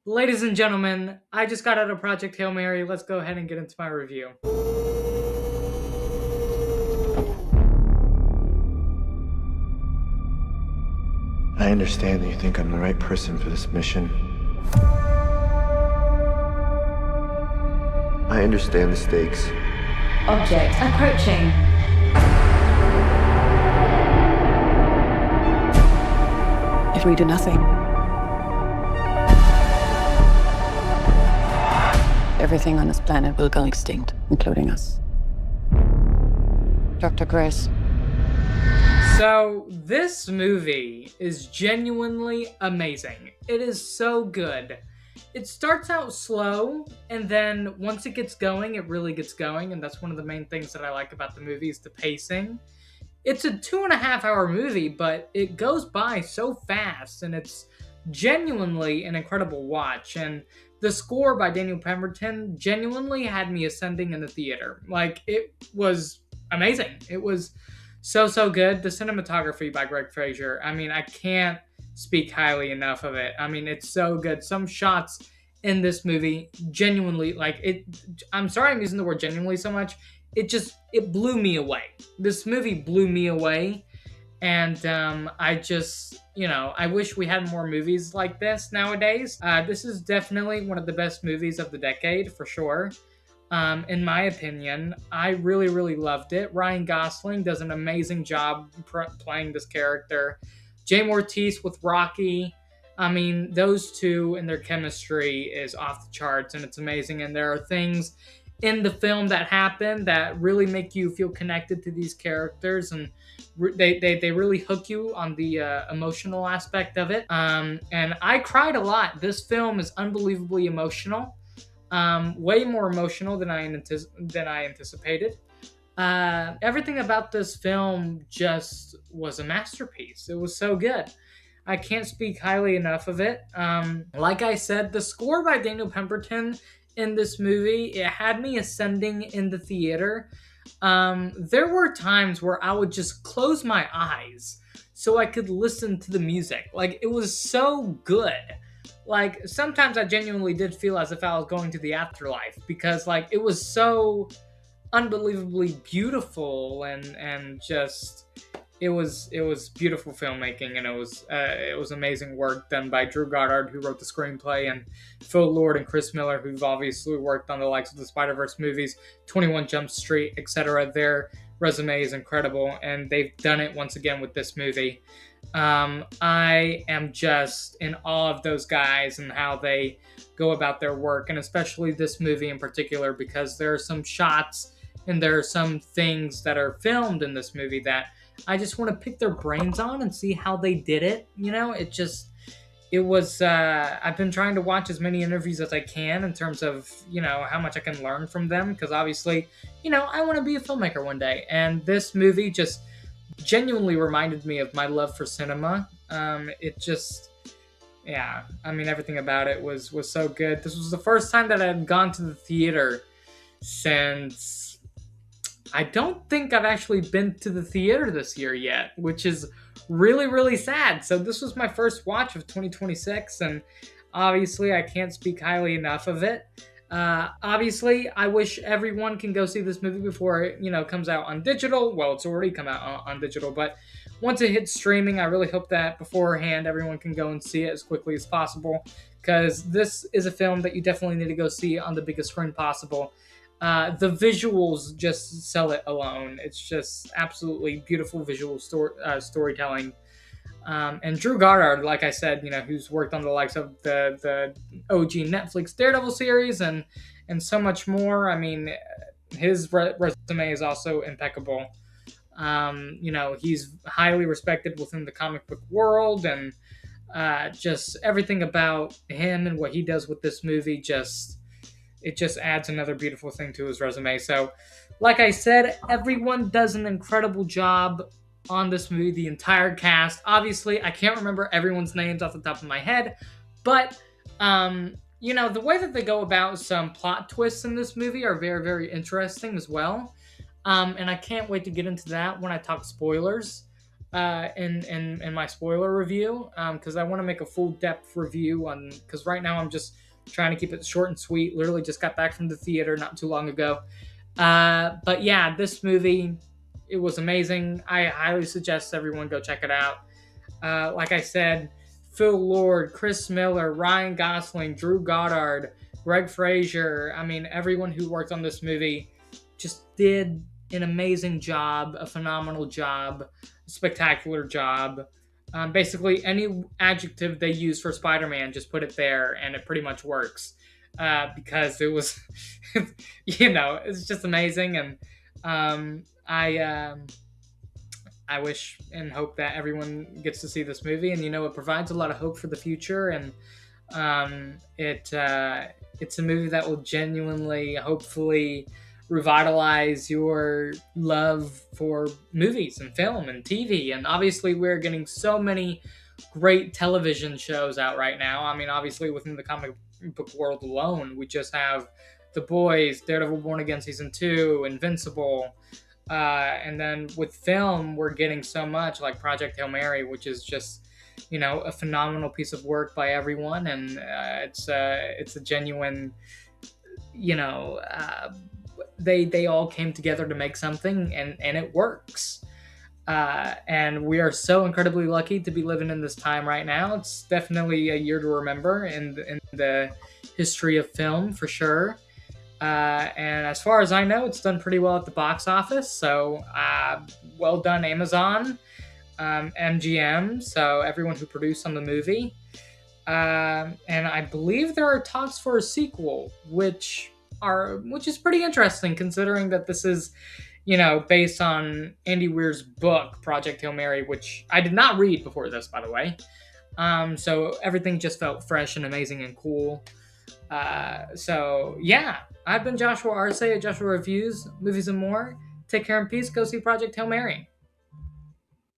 Ladies and gentlemen, I just got out of Project Hail Mary. Let's go ahead and get into my review. I understand that you think I'm the right person for this mission. I understand the stakes. Object approaching. If we do nothing, everything on this planet will go extinct, including us. Dr. Grace. So, this movie is genuinely amazing. It is so good. It starts out slow, and then once it gets going, it really gets going, and that's one of the main things that I like about the movie is the pacing. It's a 2.5 hour movie, but it goes by so fast, and it's genuinely an incredible watch. And the score by Daniel Pemberton genuinely had me ascending in the theater. Like, it was amazing. It was so good. The cinematography by Greg Fraser, I mean, I can't speak highly enough of it. I mean, it's so good. Some shots in this movie genuinely, like, it, I'm sorry I'm using the word genuinely so much. It blew me away. This movie blew me away. And I just, I wish we had more movies like this nowadays. This is definitely one of the best movies of the decade, for sure. In my opinion, I really loved it. Ryan Gosling does an amazing job playing this character. Jamie Ortiz with Rocky. I mean, those two and their chemistry is off the charts, and it's amazing. And there are things in the film that happen that really make you feel connected to these characters, and they really hook you on the emotional aspect of it. And I cried a lot. This film is unbelievably emotional. Way more emotional than I anticipated. Everything about this film just was a masterpiece. It was so good. I can't speak highly enough of it. Like I said, the score by Daniel Pemberton in this movie, it had me ascending in the theater. There were times where I would just close my eyes so I could listen to the music. Like, it was so good. Like, sometimes I genuinely did feel as if I was going to the afterlife because, like, it was so unbelievably beautiful, and just it was beautiful filmmaking, and it was amazing work done by Drew Goddard, who wrote the screenplay, and Phil Lord and Chris Miller, who've obviously worked on the likes of the Spider-Verse movies, 21 Jump Street, etc. Their resume is incredible, and they've done it once again with this movie. I am just in awe of those guys and how they go about their work, and especially this movie in particular, because there are some shots and there are some things that are filmed in this movie that I just want to pick their brains on and see how they did it. I've been trying to watch as many interviews as I can in terms of, how much I can learn from them, because obviously, I want to be a filmmaker one day. And this movie just genuinely reminded me of my love for cinema. Yeah, I mean, everything about it was so good. This was the first time that I had gone to the theater since, I don't think I've actually been to the theater this year yet, which is really sad. So this was my first watch of 2026, and obviously I can't speak highly enough of it. Obviously, I wish everyone can go see this movie before it, comes out on digital. Well, it's already come out on digital, but once it hits streaming, I really hope that beforehand everyone can go and see it as quickly as possible, because this is a film that you definitely need to go see on the biggest screen possible. The visuals just sell it alone. It's just absolutely beautiful visual storytelling. And Drew Goddard, like I said, who's worked on the likes of the OG Netflix Daredevil series and so much more. I mean, his resume is also impeccable. He's highly respected within the comic book world, and just everything about him and what he does with this movie it just adds another beautiful thing to his resume. So, like I said, everyone does an incredible job on this movie, the entire cast. Obviously, I can't remember everyone's names off the top of my head, but, the way that they go about some plot twists in this movie are very interesting as well. And I can't wait to get into that when I talk spoilers. in my spoiler review, because I want to make a full depth review on, because right now I'm just trying to keep it short and sweet. Literally just got back from the theater not too long ago. But yeah, this movie, it was amazing. I highly suggest everyone go check it out. Like I said, Phil Lord, Chris Miller, Ryan Gosling, Drew Goddard, Greg Fraser. I mean, everyone who worked on this movie just did an amazing job, a phenomenal job, a spectacular job. Basically, any adjective they use for Spider-Man, just put it there, and it pretty much works. Because it was, it's just amazing, and I wish and hope that everyone gets to see this movie, and it provides a lot of hope for the future, and it's a movie that will genuinely, hopefully, revitalize your love for movies and film and TV. And obviously, we're getting so many great television shows out right now. I mean, obviously, within the comic book world alone, we just have The Boys, Daredevil Born Again Season 2, Invincible. And then with film, we're getting so much like Project Hail Mary, which is just, a phenomenal piece of work by everyone. And it's a genuine, they all came together to make something, and it works. And we are so incredibly lucky to be living in this time right now. It's definitely a year to remember in the history of film, for sure. And as far as I know, it's done pretty well at the box office. So, well done, Amazon, MGM. So everyone who produced on the movie. And I believe there are talks for a sequel, which is pretty interesting, considering that this is, based on Andy Weir's book, Project Hail Mary, which I did not read before this, by the way. So everything just felt fresh and amazing and cool. So yeah, I've been Joshua Arce at Joshua Reviews, Movies and More. Take care and peace. Go see Project Hail Mary.